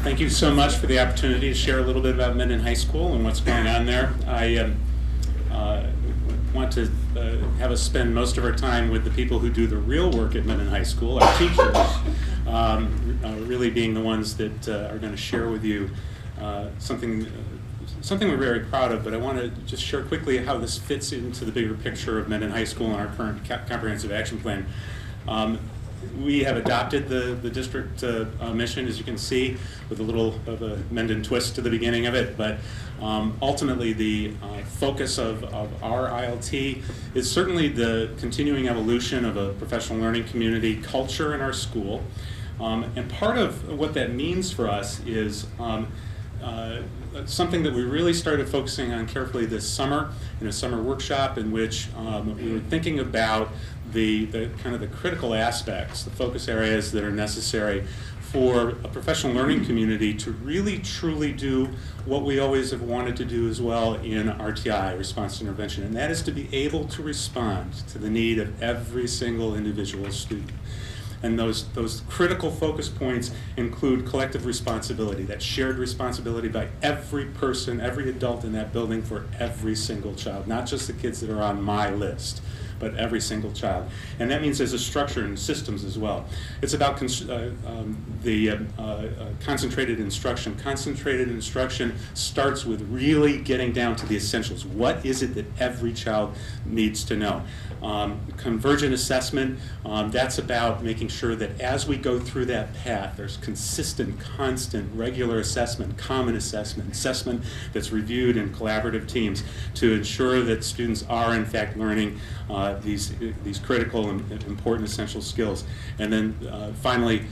Thank you so much for the opportunity to share a little bit about Mendon High School and what's going on there. I want to have us spend most of our time with the people who do the real work at Mendon High School, our teachers, really being the ones that are going to share with you something we're very proud of, but I want to just share quickly how this fits into the bigger picture of Mendon High School and our current comprehensive action plan. We have adopted the district mission, as you can see, with a little of a Mendon twist to the beginning of it, but ultimately the focus of our ILT is certainly the continuing evolution of a professional learning community culture in our school. And part of what that means for us is something that we really started focusing on carefully this summer in a summer workshop in which we were thinking about the kind of the critical aspects, the focus areas that are necessary for a professional learning community to really truly do what we always have wanted to do as well in RTI, response to intervention, and that is to be able to respond to the need of every single individual student. And those critical focus points include collective responsibility, that shared responsibility by every person, every adult in that building for every single child, not just the kids that are on my list, but every single child. And that means there's a structure and systems as well. It's about concentrated instruction. Concentrated instruction starts with really getting down to the essentials. What is it that every child needs to know? Convergent assessment, that's about making sure that as we go through that path, there's consistent, constant, regular assessment, common assessment, assessment that's reviewed in collaborative teams to ensure that students are in fact learning these critical and important essential skills. And then finally,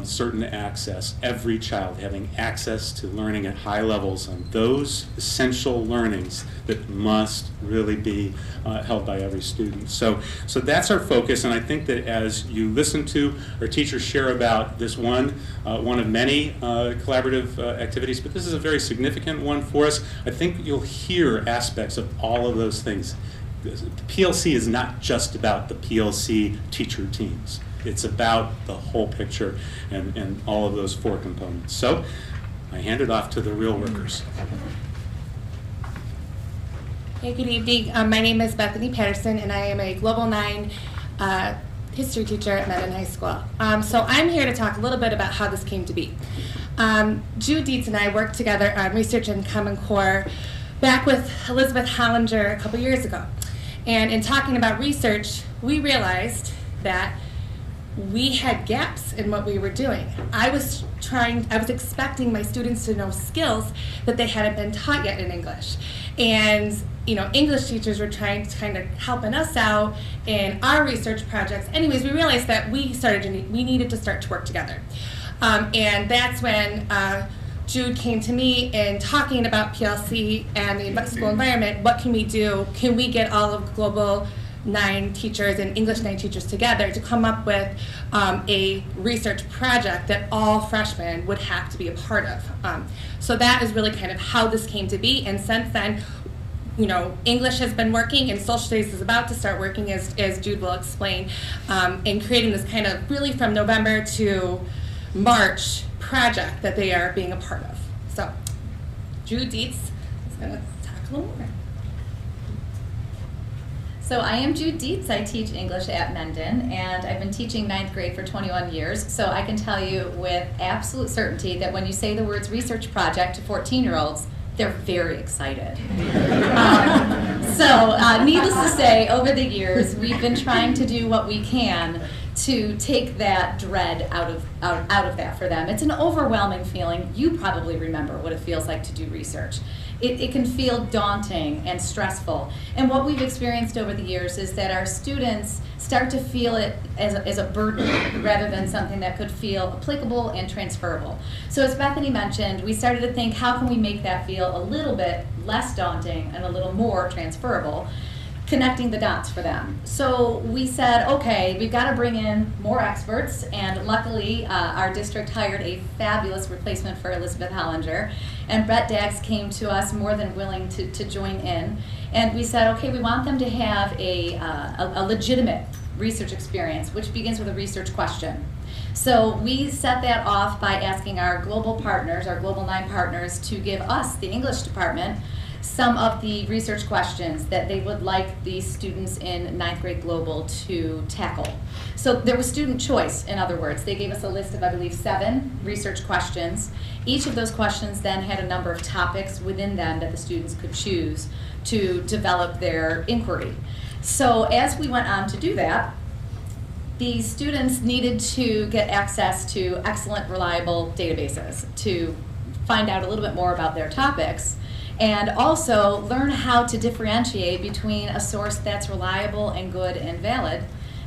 certain access, every child having access to learning at high levels on those essential learnings that must really be held by every student. So that's our focus, and I think that as you listen to our teachers share about this one of many collaborative activities, but this is a very significant one for us, I think you'll hear aspects of all of those things. The PLC is not just about the PLC teacher teams. It's about the whole picture and all of those four components. So I hand it off to the real workers. Hey, good evening. My name is Bethany Patterson, and I am a Global 9 history teacher at Mendon High School. So I'm here to talk a little bit about how this came to be. Jude Dietz and I worked together on research in Common Core back with Elizabeth Hollinger a couple years ago. And in talking about research, we realized that we had gaps in what we were doing. I was expecting my students to know skills that they hadn't been taught yet in English. And English teachers were trying to kind of helping us out in our research projects. Anyways, we realized that we needed to start to work together. And that's when Jude came to me and talking about PLC and the school environment. What can we do? Can we get all of Global 9 teachers and English 9 teachers together to come up with a research project that all freshmen would have to be a part of? So that is really kind of how this came to be. And since then, English has been working and social studies is about to start working, as Jude will explain, in creating this kind of really from November to March project that they are being a part of. So Jude Dietz is going to talk a little more. So I am Jude Dietz. I teach English at Mendon, and I've been teaching 9th grade for 21 years. So I can tell you with absolute certainty that when you say the words research project to 14-year-olds, they're very excited. Needless to say, over the years, we've been trying to do what we can to take that dread out of that for them. It's an overwhelming feeling. You probably remember what it feels like to do research. It can feel daunting and stressful. And what we've experienced over the years is that our students start to feel it as a burden rather than something that could feel applicable and transferable. So as Bethany mentioned, we started to think, how can we make that feel a little bit less daunting and a little more transferable, connecting the dots for them. So we said, okay, we've got to bring in more experts, and luckily our district hired a fabulous replacement for Elizabeth Hollinger, and Brett Daggs came to us more than willing to join in. And we said, okay, we want them to have a legitimate research experience, which begins with a research question. So we set that off by asking our global partners, our Global 9 partners, to give us, the English department, some of the research questions that they would like the students in 9th grade global to tackle. So there was student choice, in other words. They gave us a list of, I believe, 7 research questions. Each of those questions then had a number of topics within them that the students could choose to develop their inquiry. So as we went on to do that, the students needed to get access to excellent, reliable databases to find out a little bit more about their topics, and also learn how to differentiate between a source that's reliable and good and valid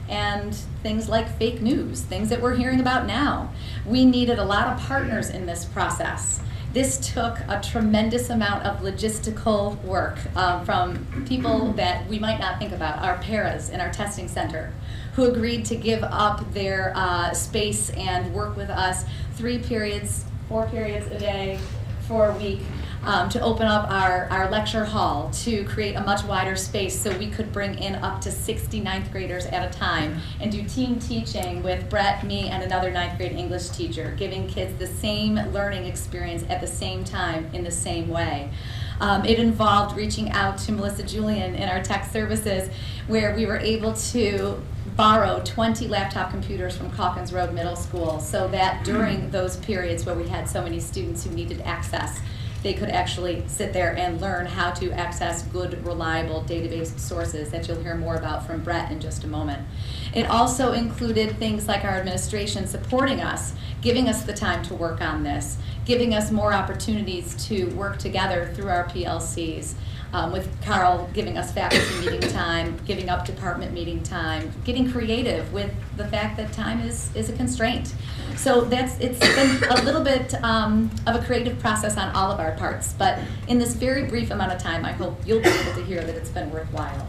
and things like fake news, things that we're hearing about now. We needed a lot of partners in this process. This took a tremendous amount of logistical work from people that we might not think about, our paras in our testing center, who agreed to give up their space and work with us 3 periods, 4 periods a day for a week, to open up our lecture hall to create a much wider space so we could bring in up to 60 9th graders at a time and do team teaching with Brett, me, and another 9th grade English teacher, giving kids the same learning experience at the same time in the same way. It involved reaching out to Melissa Julian in our tech services, where we were able to borrow 20 laptop computers from Calkins Road Middle School so that during those periods where we had so many students who needed access, they could actually sit there and learn how to access good, reliable database sources that you'll hear more about from Brett in just a moment. It also included things like our administration supporting us, giving us the time to work on this, giving us more opportunities to work together through our PLCs, with Carl giving us faculty meeting time, giving up department meeting time, getting creative with the fact that time is a constraint. So it's been a little bit of a creative process on all of our parts, but in this very brief amount of time, I hope you'll be able to hear that it's been worthwhile.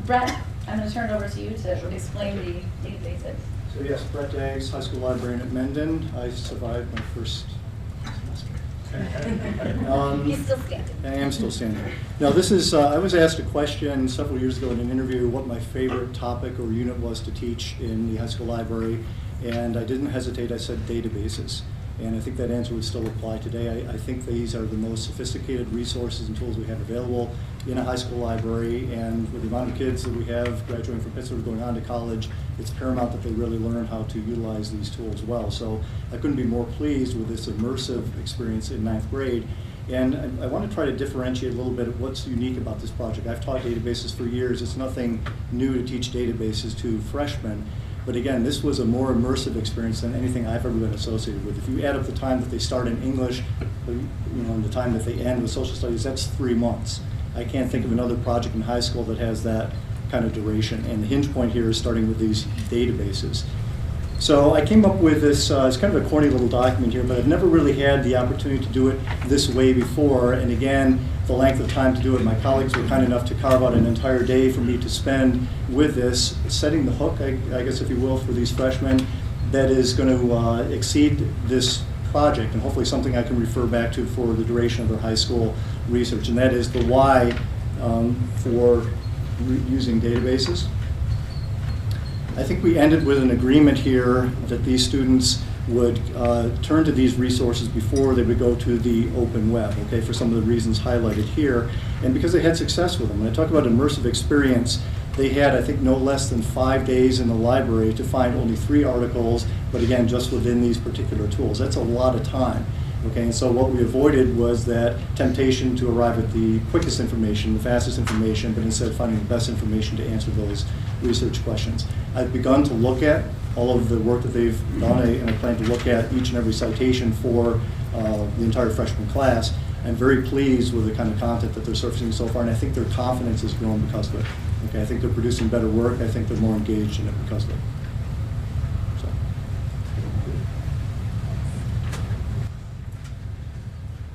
Brett, I'm going to turn it over to you to explain the databases. So yes, Brett Daggs, high school librarian at Mendon. I survived my first semester. He's still standing. I am still standing. Now this is, I was asked a question several years ago in an interview what my favorite topic or unit was to teach in the high school library, and I didn't hesitate, I said databases. And I think that answer would still apply today. I think these are the most sophisticated resources and tools we have available in a high school library, and with the amount of kids that we have graduating from Pittsburgh going on to college, it's paramount that they really learn how to utilize these tools well. So I couldn't be more pleased with this immersive experience in 9th grade. And I want to try to differentiate a little bit of what's unique about this project. I've taught databases for years. It's nothing new to teach databases to freshmen. But again, this was a more immersive experience than anything I've ever been associated with. If you add up the time that they start in English, and the time that they end with social studies, that's 3 months. I can't think of another project in high school that has that kind of duration. And the hinge point here is starting with these databases. So I came up with this, it's kind of a corny little document here, but I've never really had the opportunity to do it this way before. And again, the length of time to do it, my colleagues were kind enough to carve out an entire day for me to spend with this, setting the hook, I guess if you will, for these freshmen that is going to exceed this project, and hopefully something I can refer back to for the duration of their high school research, and that is the why for using databases. I think we ended with an agreement here that these students would turn to these resources before they would go to the open web, okay, for some of the reasons highlighted here, and because they had success with them. When I talk about immersive experience, they had, I think, no less than 5 days in the library to find only 3 articles, but again, just within these particular tools. That's a lot of time. Okay, and so what we avoided was that temptation to arrive at the quickest information, the fastest information, but instead finding the best information to answer those research questions. I've begun to look at all of the work that they've done, and I plan to look at each and every citation for the entire freshman class. I'm very pleased with the kind of content that they're surfacing so far, and I think their confidence has grown because of it. Okay, I think they're producing better work. I think they're more engaged in it because of it.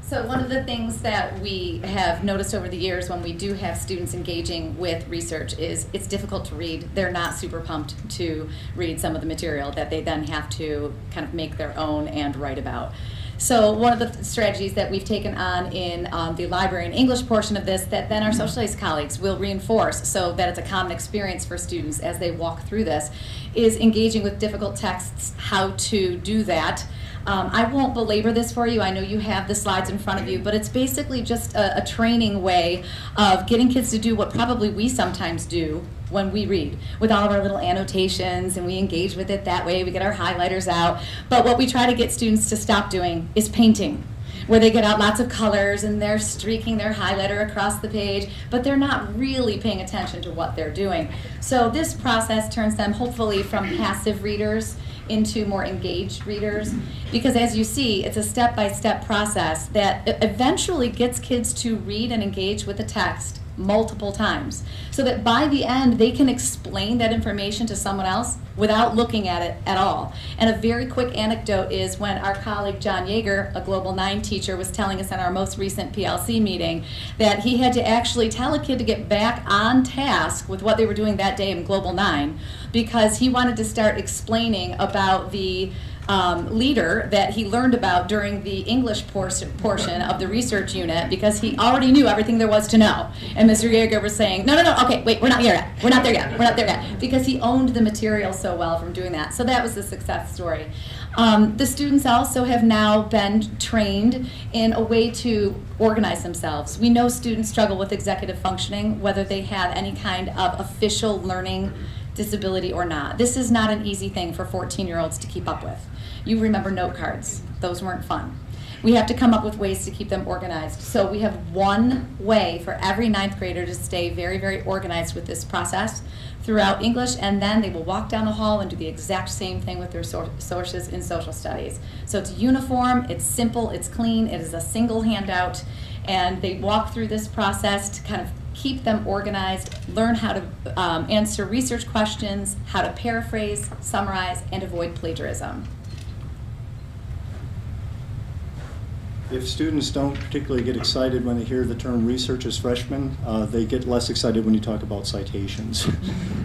So one of the things that we have noticed over the years when we do have students engaging with research is it's difficult to read. They're not super pumped to read some of the material that they then have to kind of make their own and write about. So one of the strategies that we've taken on in the library and English portion of this, that then our social studies colleagues will reinforce so that it's a common experience for students as they walk through this, is engaging with difficult texts, how to do that. I won't belabor this for you. I know you have the slides in front of you, but it's basically just a training way of getting kids to do what probably we sometimes do when we read, with all of our little annotations, and we engage with it that way. We get our highlighters out. But what we try to get students to stop doing is painting, where they get out lots of colors and they're streaking their highlighter across the page, but they're not really paying attention to what they're doing. So this process turns them hopefully from passive readers into more engaged readers, because as you see, it's a step-by-step process that eventually gets kids to read and engage with the text multiple times, so that by the end they can explain that information to someone else without looking at it at all. And a very quick anecdote is when our colleague John Yeager, a Global 9 teacher, was telling us in our most recent PLC meeting that he had to actually tell a kid to get back on task with what they were doing that day in Global 9, because he wanted to start explaining about the leader that he learned about during the English portion of the research unit, because he already knew everything there was to know. And Mr. Yeager was saying, no, okay, wait, we're not here yet. We're not there yet, because he owned the material so well from doing that. So that was the success story. The students also have now been trained in a way to organize themselves. We know students struggle with executive functioning, whether they have any kind of official learning disability or not. This is not an easy thing for 14-year-olds to keep up with. You remember note cards. Those weren't fun. We have to come up with ways to keep them organized. So we have one way for every 9th grader to stay very, very organized with this process throughout English, and then they will walk down the hall and do the exact same thing with their sources in social studies. So it's uniform, it's simple, it's clean, it is a single handout, and they walk through this process to kind of keep them organized, learn how to answer research questions, how to paraphrase, summarize, and avoid plagiarism. If students don't particularly get excited when they hear the term research as freshmen, they get less excited when you talk about citations.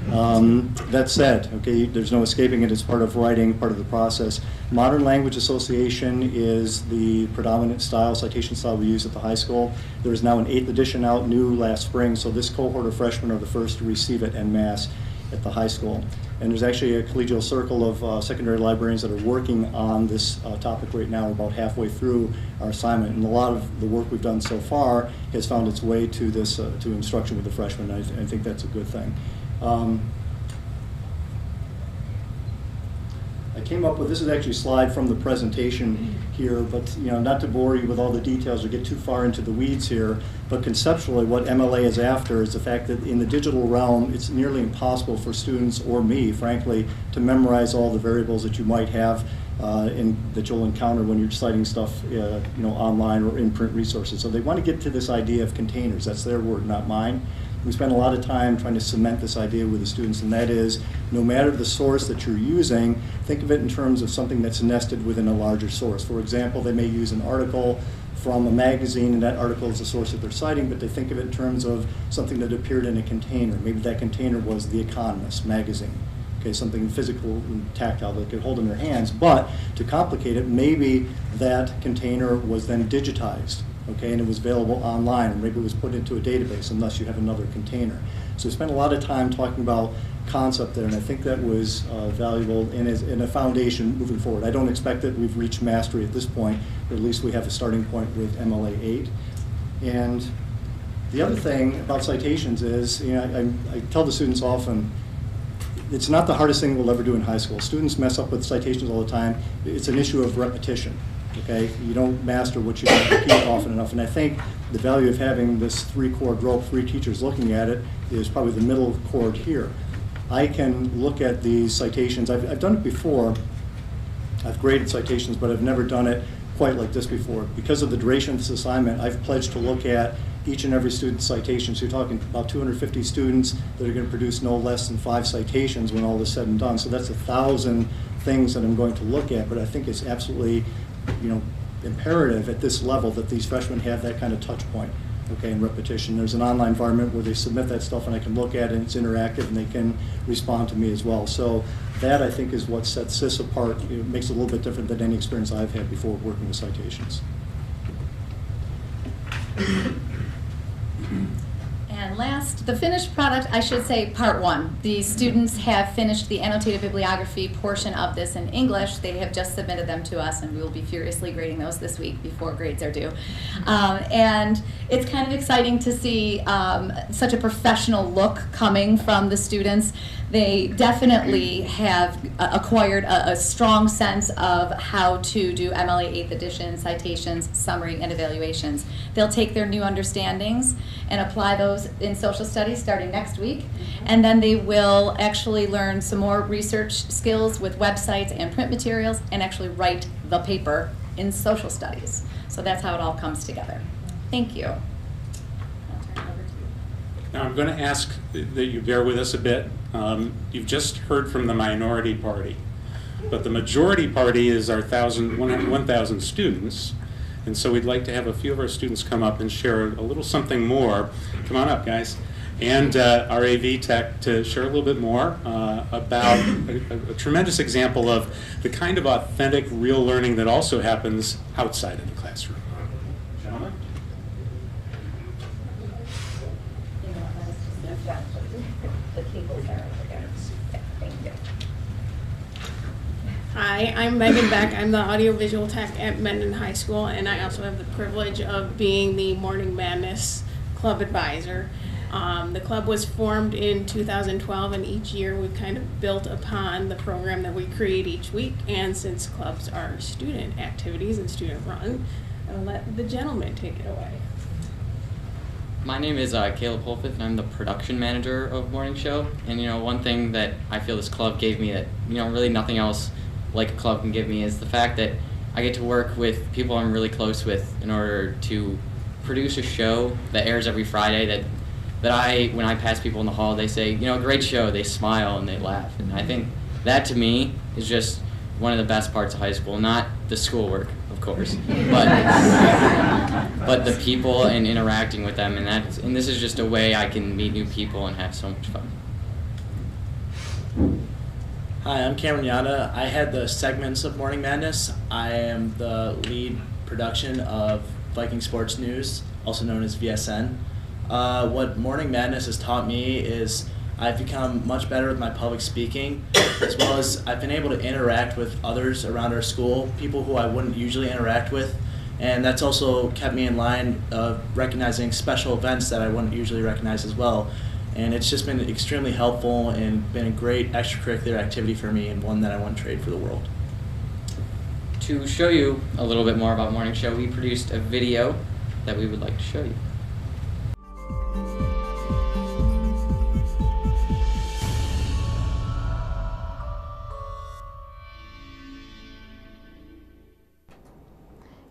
That said, okay, there's no escaping it. It's part of writing, part of the process. Modern language association is the predominant style, citation style we use at the high school. There is now an 8th edition out, new last spring, so this cohort of freshmen are the first to receive it en masse at the high school. And there's actually a collegial circle of secondary librarians that are working on this topic right now, about halfway through our assignment. And a lot of the work we've done so far has found its way to this, to instruction with the freshmen. I think that's a good thing. I came up with, this is actually a slide from the presentation here, but not to bore you with all the details or get too far into the weeds here, but conceptually what MLA is after is the fact that in the digital realm it's nearly impossible for students, or me frankly, to memorize all the variables that you might have that you'll encounter when you're citing stuff online or in print resources. So they want to get to this idea of containers. That's their word, not mine. We spend a lot of time trying to cement this idea with the students, and that is, no matter the source that you're using, think of it in terms of something that's nested within a larger source. For example, they may use an article from a magazine, and that article is the source that they're citing, but they think of it in terms of something that appeared in a container. Maybe that container was The Economist magazine. Okay, something physical and tactile that they could hold in their hands. But to complicate it, maybe that container was then digitized. Okay, and it was available online, or maybe it was put into a database unless you have another container. So we spent a lot of time talking about concept there, and I think that was valuable in a foundation moving forward. I don't expect that we've reached mastery at this point, but at least we have a starting point with MLA 8. And the other thing about citations is, I tell the students often, it's not the hardest thing we'll ever do in high school. Students mess up with citations all the time. It's an issue of repetition. Okay, you don't master what you don't repeat often enough, and I think the value of having this 3-chord rope, 3 teachers looking at it, is probably the middle chord here. I can look at these citations. I've done it before. I've graded citations, but I've never done it quite like this before. Because of the duration of this assignment, I've pledged to look at each and every student's citation. So you're talking about 250 students that are going to produce no less than 5 citations when all is said and done. So that's 1,000 things that I'm going to look at, but I think it's absolutely imperative at this level that these freshmen have that kind of touch point. okay, and repetition. There's an online environment where they submit that stuff and I can look at it and it's interactive and they can respond to me as well. So that, I think, is what sets this apart. It makes it a little bit different than any experience I've had before working with citations. And last, the finished product, I should say part one. The students have finished the annotated bibliography portion of this in English. They have just submitted them to us, and we will be furiously grading those this week before grades are due. And it's kind of exciting to see such a professional look coming from the students. They definitely have acquired a strong sense of how to do MLA 8th edition, citations, summary, and evaluations. They'll take their new understandings and apply those in social studies starting next week. And then they will actually learn some more research skills with websites and print materials and actually write the paper in social studies. So that's how it all comes together. Thank you. I'll turn it over to you. Now I'm going to ask that you bear with us a bit. You've just heard from the minority party, but the majority party is our 1,000 students, and so we'd like to have a few of our students come up and share a little something more. Come on up, guys. And our AV tech to share a little bit more about a tremendous example of the kind of authentic, real learning that also happens outside of the classroom. Gentlemen? Hi, I'm Megan Beck. I'm the audiovisual tech at Mendon High School, and I also have the privilege of being the Morning Madness Club advisor. The club was formed in 2012, and each year we've kind of built upon the program that we create each week. And since clubs are student activities and student run, I'll let the gentleman take it away. My name is Caleb Holfith, and I'm the production manager of Morning Show. And one thing that I feel this club gave me that really nothing else like a club can give me is the fact that I get to work with people I'm really close with in order to produce a show that airs every Friday that when I pass people in the hall, they say, great show, they smile and they laugh. And I think that to me is just one of the best parts of high school, not the schoolwork, of course, but the people and interacting with them, and this is just a way I can meet new people and have so much fun. Hi, I'm Cameron Yada. I head the segments of Morning Madness. I am the lead production of Viking Sports News, also known as VSN. What Morning Madness has taught me is I've become much better with my public speaking, as well as I've been able to interact with others around our school, people who I wouldn't usually interact with, and that's also kept me in line of recognizing special events that I wouldn't usually recognize as well. And it's just been extremely helpful and been a great extracurricular activity for me, and one that I wouldn't trade for the world. To show you a little bit more about Morning Show, we produced a video that we would like to show you.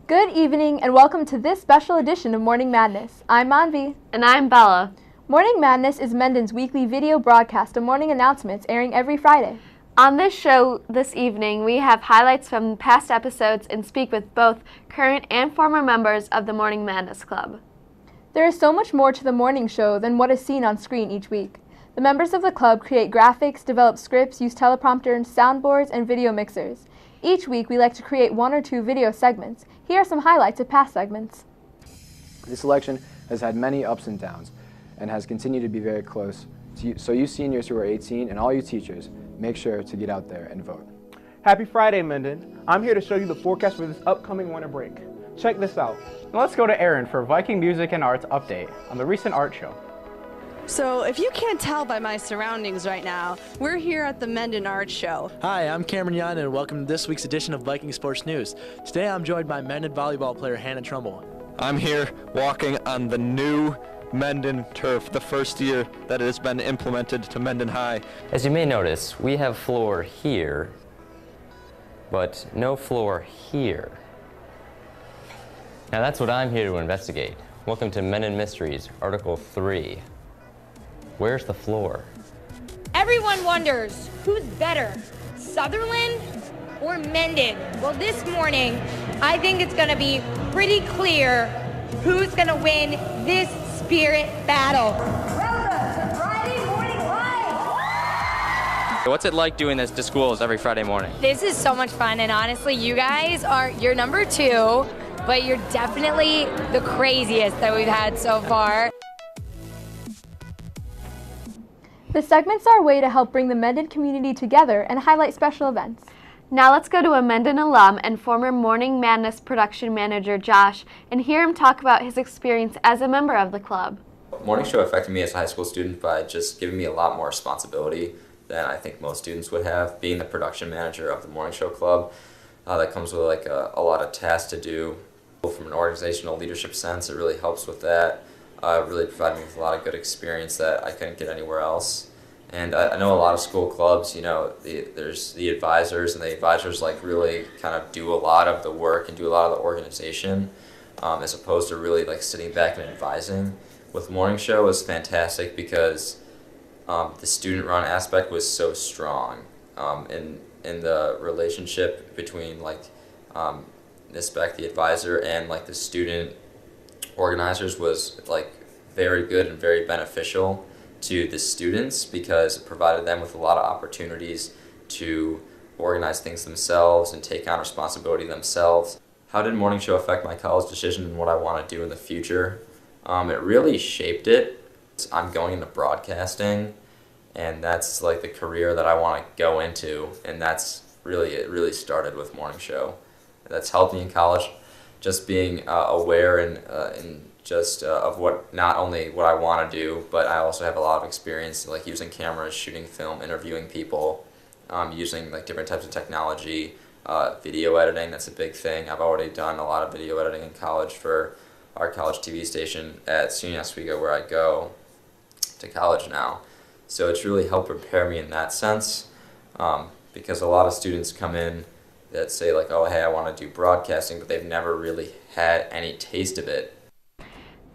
Good evening and welcome to this special edition of Morning Madness. I'm Manvi. And I'm Bella. Morning Madness is Mendon's weekly video broadcast of morning announcements airing every Friday. On this show this evening, we have highlights from past episodes and speak with both current and former members of the Morning Madness Club. There is so much more to the morning show than what is seen on screen each week. The members of the club create graphics, develop scripts, use teleprompters, soundboards, and video mixers. Each week, we like to create 1 or 2 video segments. Here are some highlights of past segments. This election has had many ups and downs and has continued to be very close. So you seniors who are 18 and all you teachers, make sure to get out there and vote. Happy Friday, Mendon. I'm here to show you the forecast for this upcoming winter break. Check this out. Now let's go to Aaron for Viking Music and Arts update on the recent art show. So if you can't tell by my surroundings right now, we're here at the Mendon Art Show. Hi, I'm Cameron Yan, and welcome to this week's edition of Viking Sports News. Today I'm joined by Mendon volleyball player Hannah Trumbull. I'm here walking on the new Mendon turf, the first year that it has been implemented to Mendon High. As you may notice, we have floor here, but no floor here. Now that's what I'm here to investigate. Welcome to Mendon Mysteries, Article 3. Where's the floor? Everyone wonders, who's better, Sutherland or Mendon? Well, this morning, I think it's going to be pretty clear who's gonna win this spirit battle. Welcome to Friday Morning Live! What's it like doing this to schools every Friday morning? This is so much fun, and honestly, you guys you're number 2, but you're definitely the craziest that we've had so far. The segments are a way to help bring the Mendon community together and highlight special events. Now let's go to a Mendon alum and former Morning Madness production manager, Josh, and hear him talk about his experience as a member of the club. Morning show affected me as a high school student by just giving me a lot more responsibility than I think most students would have. Being the production manager of the morning show club, that comes with like a lot of tasks to do. From an organizational leadership sense, it really helps with that. Really provided me with a lot of good experience that I couldn't get anywhere else. And I know a lot of school clubs, you know, there's the advisors, and the advisors like really kind of do a lot of the work and do a lot of the organization, as opposed to really like sitting back and advising. With morning show was fantastic because the student run aspect was so strong, in the relationship between like NISBEC, the advisor, and like the student organizers was like very good and very beneficial to the students because it provided them with a lot of opportunities to organize things themselves and take on responsibility themselves. How did morning show affect my college decision and what I want to do in the future? It really shaped it. I'm going into broadcasting, and that's like the career that I want to go into, and that's really, it really started with morning show. That's helped me in college, just being aware and just of what, not only what I want to do, but I also have a lot of experience like using cameras, shooting film, interviewing people, using like different types of technology, video editing. That's a big thing. I've already done a lot of video editing in college for our college TV station at SUNY Oswego, where I go to college now. So it's really helped prepare me in that sense, because a lot of students come in that say like, oh hey, I want to do broadcasting, but they've never really had any taste of it.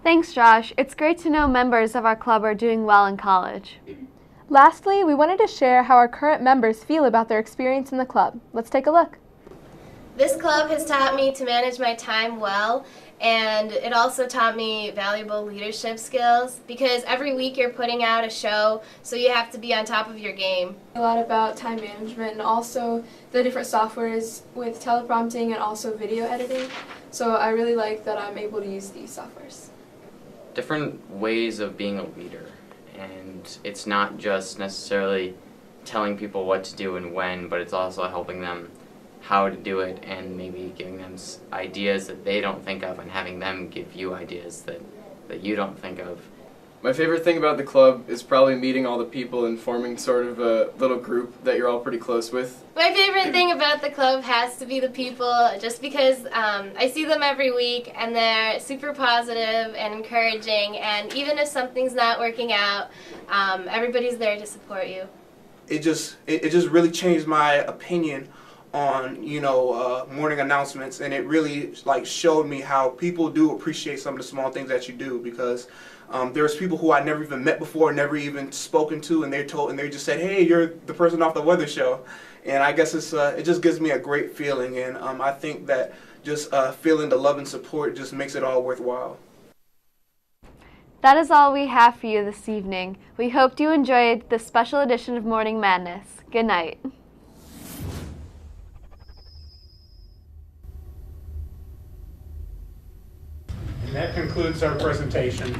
Thanks, Josh. It's great to know members of our club are doing well in college. Lastly, we wanted to share how our current members feel about their experience in the club. Let's take a look. This club has taught me to manage my time well, and it also taught me valuable leadership skills because every week you're putting out a show, so you have to be on top of your game. A lot about time management and also the different softwares with teleprompting and also video editing. So I really like that I'm able to use these softwares. Different ways of being a leader, and it's not just necessarily telling people what to do and when, but it's also helping them how to do it and maybe giving them ideas that they don't think of and having them give you ideas that you don't think of. My favorite thing about the club is probably meeting all the people and forming sort of a little group that you're all pretty close with. My favorite thing about the club has to be the people, just because I see them every week and they're super positive and encouraging, and even if something's not working out, everybody's there to support you. It just really changed my opinion on, you know, morning announcements, and it really like showed me how people do appreciate some of the small things that you do, because there's people who I never even met before, never even spoken to, and they just said, hey, you're the person off the weather show. And I guess it just gives me a great feeling, and I think that just feeling the love and support just makes it all worthwhile. That is all we have for you this evening. We hope you enjoyed this special edition of Morning Madness. Good night. And that concludes our presentation.